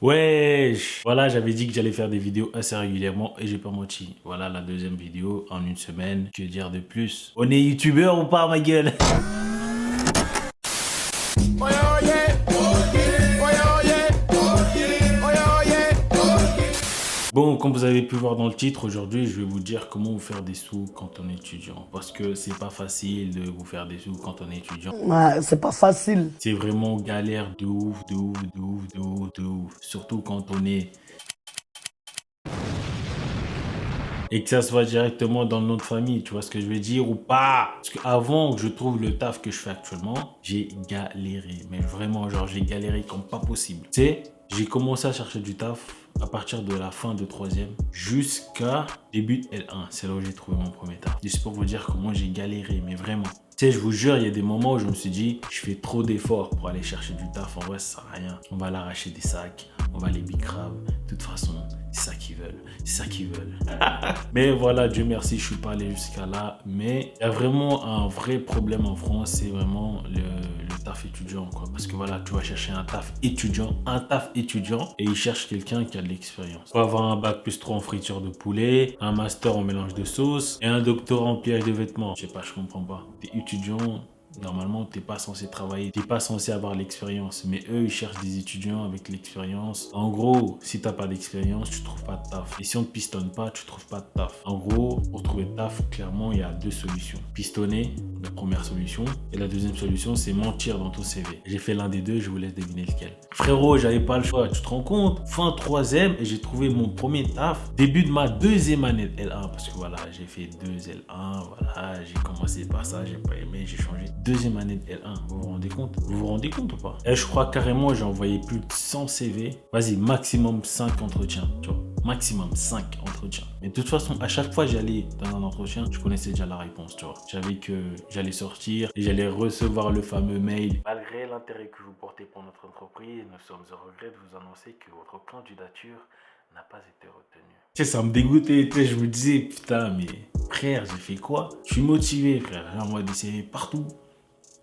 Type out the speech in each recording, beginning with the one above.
Wesh! Voilà, j'avais dit que j'allais faire des vidéos assez régulièrement et j'ai pas menti. Voilà la deuxième vidéo en une semaine. Que dire de plus? On est youtubeur ou pas, ma gueule? Bon, comme vous avez pu voir dans le titre, aujourd'hui, je vais vous dire comment vous faire des sous quand on est étudiant. Parce que c'est pas facile de vous faire des sous quand on est étudiant. Ouais, c'est pas facile. C'est vraiment galère de ouf, de ouf, de ouf, de ouf, de ouf. Surtout quand on est... Et que ça se voit directement dans notre famille, tu vois ce que je veux dire ou pas? Parce qu'avant que je trouve le taf que je fais actuellement, j'ai galéré. Mais vraiment, genre, j'ai galéré comme pas possible. Tu sais, j'ai commencé à chercher du taf à partir de la fin de troisième jusqu'à début de L1. C'est là où j'ai trouvé mon premier taf. Juste pour vous dire comment j'ai galéré, mais vraiment. Tu sais, je vous jure, il y a des moments où je me suis dit, je fais trop d'efforts pour aller chercher du taf. En vrai, ça sert à rien. On va l'arracher des sacs, on va les bicrave. De toute façon, c'est ça qu'ils veulent. C'est ça qu'ils veulent. Mais voilà, Dieu merci, je suis pas allé jusqu'à là. Mais il y a vraiment un vrai problème en France, c'est vraiment le taf étudiant, quoi. Parce que voilà, tu vas chercher un taf étudiant, et ils cherchent quelqu'un qui a de l'expérience. Faut avoir un bac +3 en friture de poulet, un master en mélange de sauce et un doctorat en pliage de vêtements. Je sais pas, je comprends pas. T'es étudiant. Normalement, t'es pas censé travailler, t'es pas censé avoir l'expérience. Mais eux, ils cherchent des étudiants avec l'expérience. En gros, si t'as pas d'expérience, tu trouves pas de taf. Et si on te pistonne pas, tu trouves pas de taf. En gros, pour trouver de taf, clairement, il y a deux solutions. Pistonner, la première solution. Et la deuxième solution, c'est mentir dans ton CV. J'ai fait l'un des deux, je vous laisse deviner lequel. Frérot, j'avais pas le choix. Tu te rends compte? Fin troisième, et j'ai trouvé mon premier taf. Début de ma deuxième année de L1. Parce que voilà, j'ai fait 2 L1. Voilà, j'ai commencé par ça, j'ai pas aimé, j'ai changé. Deuxième année de L1, vous vous rendez compte? Vous vous rendez compte ou pas? Et je crois carrément j'ai envoyé plus de 100 CV. Vas-y, maximum 5 entretiens, tu vois. Maximum 5 entretiens. Mais de toute façon, à chaque fois j'allais dans un entretien, je connaissais déjà la réponse, tu vois. Je savais que j'allais sortir et j'allais recevoir le fameux mail. Malgré l'intérêt que vous portez pour notre entreprise, nous sommes au regret de vous annoncer que votre candidature n'a pas été retenue. Tu sais, ça me dégoûtait, tu sais, je me disais, putain, mais frère, j'ai fait quoi? Je suis motivé, frère. J'envoie des CV partout,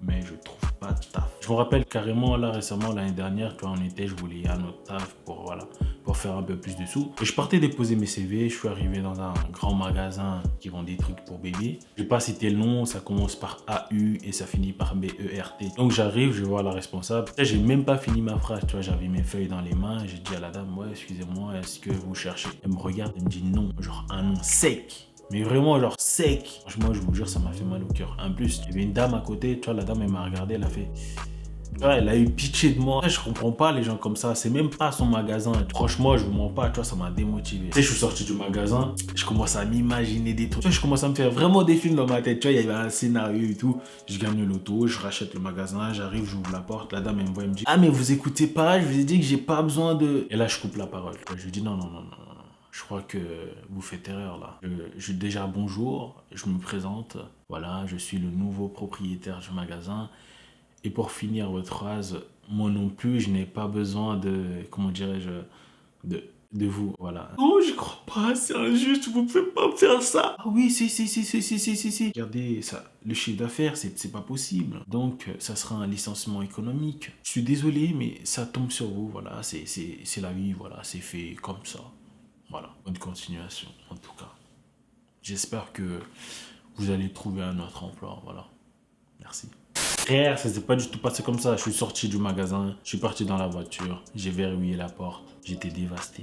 mais je trouve pas de taf. Je me rappelle carrément là récemment l'année dernière, tu vois, je voulais un autre taf pour voilà, pour faire un peu plus de sous. Et je partais déposer mes CV, je suis arrivé dans un grand magasin qui vend des trucs pour bébés. Je vais pas citer le nom, ça commence par AU et ça finit par BERT. Donc j'arrive, je vois la responsable. J'ai même pas fini ma phrase, tu vois, j'avais mes feuilles dans les mains, j'ai dit à la dame, ouais, excusez-moi, est-ce que vous cherchez? Elle me regarde, elle me dit non, genre un nom sec. Mais vraiment, genre sec. Franchement, je vous jure, ça m'a fait mal au cœur. En plus, il y avait une dame à côté. Tu vois, la dame, elle m'a regardé. Elle a fait... Ouais, elle a eu pitié de moi. Je comprends pas les gens comme ça. C'est même pas son magasin. Franchement, je vous mens pas. Tu vois, ça m'a démotivé. Tu sais, je suis sorti du magasin. Je commence à m'imaginer des trucs. Tu vois, je commence à me faire vraiment des films dans ma tête. Tu vois, il y avait un scénario et tout. Je gagne l'auto. Je rachète le magasin. J'arrive, j'ouvre la porte. La dame, elle me voit. Elle me dit, ah, mais vous écoutez pas. Je vous ai dit que j'ai pas besoin de... Et là, je coupe la parole. Je lui dis, non, non, non, non. Je crois que vous faites erreur là. Déjà bonjour, je me présente. Voilà, je suis le nouveau propriétaire du magasin. Et pour finir votre phrase, moi non plus, je n'ai pas besoin de, comment dirais-je, de vous, voilà. Oh, je crois pas, c'est injuste, vous pouvez pas me faire ça. Ah oui, si. Regardez, ça, le chiffre d'affaires, c'est pas possible. Donc, ça sera un licenciement économique. Je suis désolé, mais ça tombe sur vous, voilà, c'est la vie, voilà, c'est fait comme ça. Voilà, bonne continuation en tout cas. J'espère que vous allez trouver un autre emploi, voilà. Merci. Frère, ça s'est pas du tout passé comme ça. Je suis sorti du magasin, je suis parti dans la voiture, j'ai verrouillé la porte, j'étais dévasté.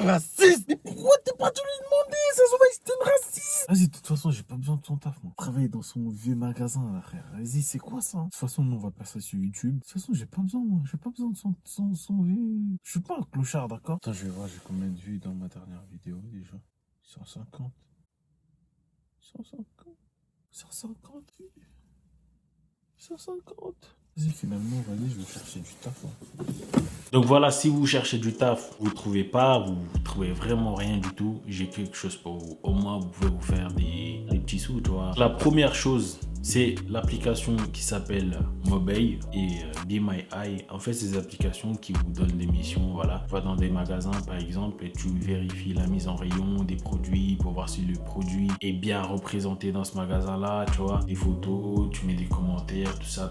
Raciste! Mais pourquoi t'es pas dû lui demander? Ça se voit que c'était une raciste! Vas-y, de toute façon, j'ai pas besoin de son taf, moi. Travailler dans son vieux magasin, là, frère. Vas-y, c'est quoi ça? De toute façon, nous, on va passer sur YouTube. De toute façon, j'ai pas besoin, moi. J'ai pas besoin de son vieux. Je suis pas un clochard, d'accord? Attends, je vais voir, j'ai combien de vues dans ma dernière vidéo, déjà? 150. 150. 150 vues. 150. Vas-y, finalement, vas-y, je vais chercher du taf. Hein. Donc voilà, si vous cherchez du taf, vous ne trouvez pas, vous trouvez vraiment rien du tout, j'ai quelque chose pour vous. Au moins, vous pouvez vous faire des petits sous, tu vois. La première chose C'est l'application qui s'appelle Mobile et Be My Eye. En fait, c'est des applications qui vous donnent des missions. Voilà, tu vas dans des magasins par exemple et tu vérifies la mise en rayon des produits pour voir si le produit est bien représenté dans ce magasin-là. Tu vois, des photos, tu mets des commentaires, tout ça,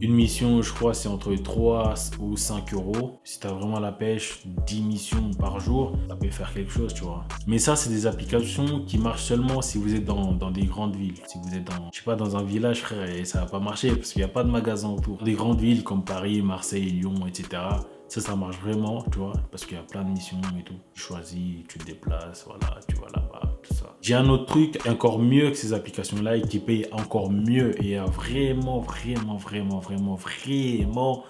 Une mission, je crois, c'est entre 3 ou 5 euros. Si tu as vraiment la pêche, 10 missions par jour, ça peut faire quelque chose, tu vois. Mais ça, c'est des applications qui marchent seulement si vous êtes dans des grandes villes. Si vous êtes dans, je sais pas, dans un village, frère, et ça va pas marcher parce qu'il n'y a pas de magasin autour. Des grandes villes comme Paris, Marseille, Lyon, etc. Ça marche vraiment, tu vois, parce qu'il y a plein de missions et tout. Tu choisis, tu te déplaces, voilà, tu vas là-bas, tout ça. J'ai un autre truc encore mieux que ces applications-là et qui paye encore mieux et a vraiment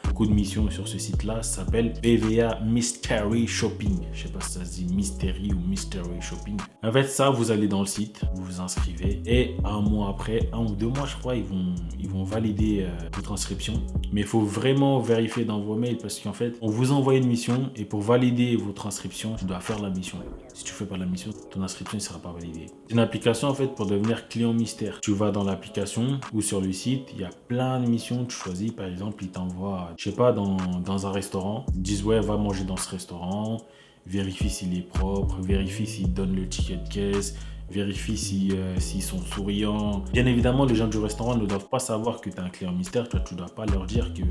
beaucoup de missions sur ce site-là. Ça s'appelle BVA Mystery Shopping. Je sais pas si ça se dit Mystery ou Mystery Shopping. En fait, ça, vous allez dans le site, vous vous inscrivez et un mois après, 1 ou 2 mois, je crois, ils vont valider votre inscription. Mais il faut vraiment vérifier dans vos mails parce qu'en fait, on vous envoie une mission et pour valider votre inscription, tu dois faire la mission. Si tu fais pas la mission, ton inscription ne sera pas validée. C'est une application en fait pour devenir client mystère. Tu vas dans l'application ou sur le site, il y a plein de missions. Tu choisis, par exemple, ils t'envoient, je sais pas, dans un restaurant. Ils disent ouais, va manger dans ce restaurant. Vérifie s'il est propre, vérifie s'il donne le ticket de caisse. Vérifie s'ils sont souriants. Bien évidemment, les gens du restaurant ne doivent pas savoir que tu es un client mystère. Tu ne dois pas leur dire que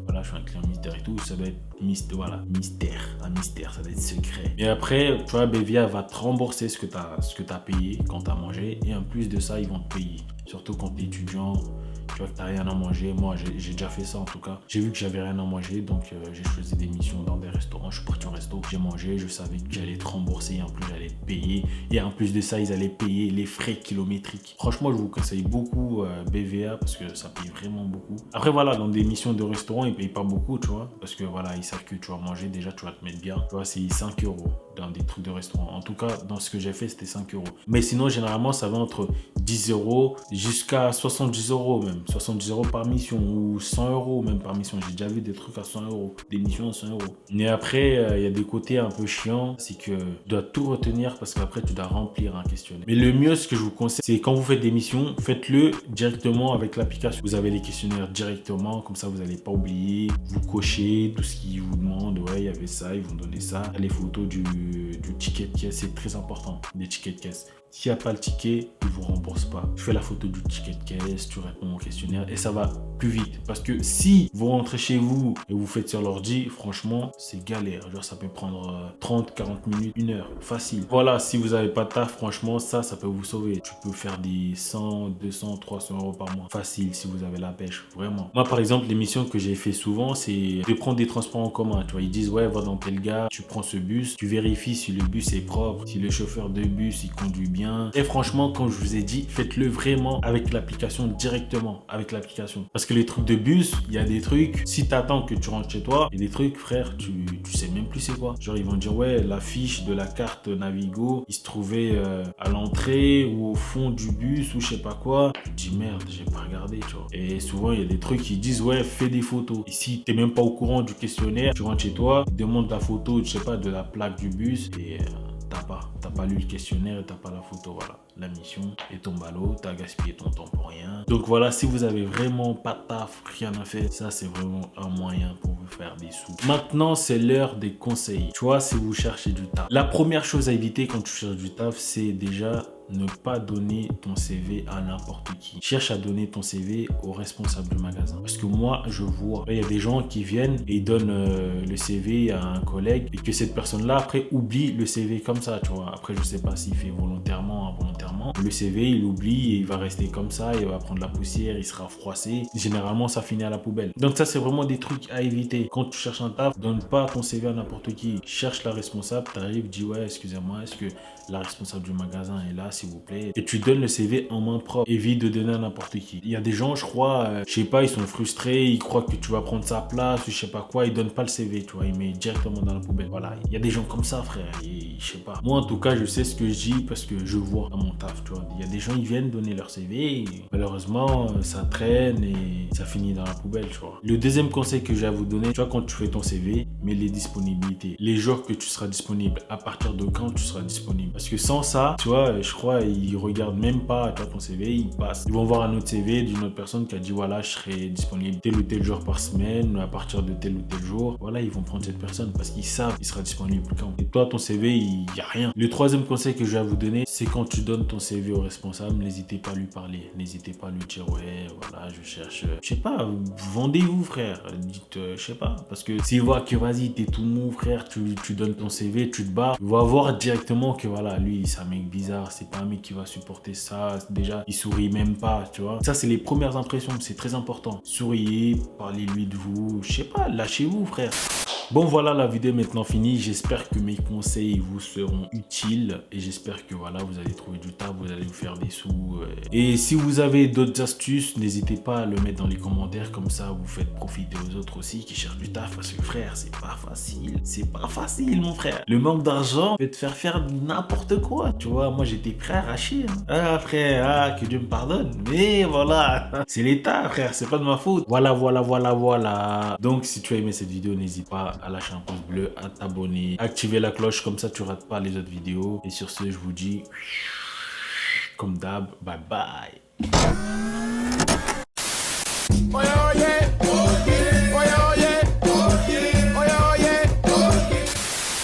voilà, je suis un client mystère et tout. Ça doit être mystère, un mystère, ça doit être secret. Et après, tu vois, BVA va te rembourser ce que tu as payé quand tu as mangé. Et en plus de ça, ils vont te payer. Surtout quand tu es étudiant, tu vois que tu n'as rien à manger. Moi, j'ai déjà fait ça en tout cas. J'ai vu que j'avais rien à manger, donc j'ai choisi des missions dans des restaurants. Je suis parti au resto, j'ai mangé, je savais que j'allais te rembourser. En plus, j'allais te payer. Et en plus de ça, ils allaient payer les frais kilométriques. Franchement, je vous conseille beaucoup BVA parce que ça paye vraiment beaucoup. Après, voilà, dans des missions de restaurant, ils ne payent pas beaucoup, tu vois. Parce que voilà, ils savent que tu vas manger. Déjà, tu vas te mettre bien. Tu vois, c'est 5 euros dans des trucs de restaurant. En tout cas, dans ce que j'ai fait, c'était 5 euros. Mais sinon, généralement, ça va entre 10 euros jusqu'à 70 euros même. 70 euros par mission ou 100 euros même par mission. J'ai déjà vu des trucs à 100 euros, des missions à 100 euros. Mais après, il y a des côtés un peu chiants. C'est que tu dois tout retenir parce qu'après, tu dois remplir un questionnaire. Mais le mieux, ce que je vous conseille, c'est quand vous faites des missions, faites-le directement avec l'application. Vous avez les questionnaires directement. Comme ça, vous n'allez pas oublier. Vous cochez tout ce qu'ils vous demandent. Ouais, il y avait ça, ils vont donner ça. Les photos du ticket de caisse, c'est très important, les tickets de caisse. S'il n'y a pas le ticket, ils ne vous remboursent pas. Tu fais la photo du ticket de caisse, tu réponds au questionnaire et ça va plus vite. Parce que si vous rentrez chez vous et vous faites sur l'ordi, franchement, c'est galère. Genre, ça peut prendre 30, 40 minutes, 1 heure, facile. Voilà, si vous n'avez pas de taf, franchement, ça peut vous sauver. Tu peux faire des 100, 200, 300 euros par mois. Facile si vous avez la pêche, vraiment. Moi, par exemple, les missions que j'ai fait souvent, c'est de prendre des transports en commun. Tu vois, ils disent, ouais, va dans tel gare, tu prends ce bus, tu vérifies si le bus est propre, si le chauffeur de bus, il conduit bien. Et franchement, comme je vous ai dit, faites-le vraiment avec l'application, directement avec l'application. Parce que les trucs de bus, il y a des trucs, si tu attends que tu rentres chez toi, il y a des trucs, frère, tu sais même plus c'est quoi. Genre, ils vont dire, ouais, la fiche de la carte Navigo, il se trouvait à l'entrée ou au fond du bus ou je sais pas quoi. Tu dis, merde, j'ai pas regardé, tu vois. Et souvent, il y a des trucs qui disent, ouais, fais des photos. Et si t'es même pas au courant du questionnaire, tu rentres chez toi, ils demandent la photo, je sais pas, de la plaque du bus et t'as pas lu le questionnaire et t'as pas la photo, voilà. La mission est tombée à l'eau, t'as gaspillé ton temps pour rien. Donc voilà, si vous avez vraiment pas de taf, rien à faire, ça c'est vraiment un moyen pour vous faire des sous. Maintenant, c'est l'heure des conseils. Tu vois, si vous cherchez du taf. La première chose à éviter quand tu cherches du taf, c'est déjà ne pas donner ton CV à n'importe qui. Cherche à donner ton CV au responsable du magasin. Parce que moi, je vois, il y a des gens qui viennent et ils donnent le CV à un collègue et que cette personne-là, après, oublie le CV comme ça, tu vois. Après, je sais pas s'il fait volontairement, involontairement. Le CV, il oublie et il va rester comme ça, il va prendre la poussière, il sera froissé. Généralement, ça finit à la poubelle. Donc ça, c'est vraiment des trucs à éviter. Quand tu cherches un taf, donne pas ton CV à n'importe qui. Cherche la responsable, t'arrives, dis ouais, excusez-moi, est-ce que la responsable du magasin est là, s'il vous plaît, et tu donnes le CV en main propre. Évite de donner à n'importe qui. Il y a des gens, je crois, je sais pas, ils sont frustrés, ils croient que tu vas prendre sa place ou je sais pas quoi, ils donnent pas le CV, tu vois, ils mettent directement dans la poubelle. Voilà, il y a des gens comme ça, frère, et je sais pas. Moi, en tout cas, je sais ce que je dis parce que je vois dans mon taf, tu vois. Il y a des gens, ils viennent donner leur CV, et malheureusement, ça traîne et ça finit dans la poubelle, tu vois. Le deuxième conseil que j'ai à vous donner, tu vois, quand tu fais ton CV, mets les disponibilités. Les jours que tu seras disponible, à partir de quand tu seras disponible. Parce que sans ça, tu vois, je crois 3, ils regardent même pas, tu vois, ton CV, ils passent. Ils vont voir un autre CV d'une autre personne qui a dit, voilà, je serai disponible tel ou tel jour par semaine, à partir de tel ou tel jour. Voilà, ils vont prendre cette personne parce qu'ils savent qu'il sera disponible quand. Et toi, ton CV, il y a rien. Le troisième conseil que je vais vous donner, c'est quand tu donnes ton CV au responsable, n'hésitez pas à lui parler. N'hésitez pas à lui dire, ouais, voilà, je cherche, je sais pas, vendez-vous, frère. Dites, je sais pas. Parce que s'il voit que, vas-y, t'es tout mou, frère, tu donnes ton CV, tu te bats, il va voir directement que, voilà, lui, c'est un mec bizarre, c'est pas un mec qui va supporter ça. Déjà, il sourit même pas, tu vois. Ça, c'est les premières impressions, c'est très important. Souriez, parlez-lui de vous, je sais pas, lâchez-vous, frère. Bon, voilà, la vidéo est maintenant finie. J'espère que mes conseils vous seront utiles et j'espère que voilà, vous allez trouver du taf, vous allez vous faire des sous. Et si vous avez d'autres astuces, n'hésitez pas à le mettre dans les commentaires, comme ça vous faites profiter aux autres aussi qui cherchent du taf, parce que frère, c'est pas facile. C'est pas facile, mon frère. Le manque d'argent peut te faire n'importe quoi, tu vois. Moi, j'étais prêt à arracher. Ah, frère, ah, que Dieu me pardonne. Mais voilà, c'est l'État, frère, c'est pas de ma faute. Voilà. Donc, si tu as aimé cette vidéo, n'hésite pas à lâcher un pouce bleu, à t'abonner, activer la cloche, comme ça tu rates pas les autres vidéos. Et sur ce, je vous dis, comme d'hab, bye bye.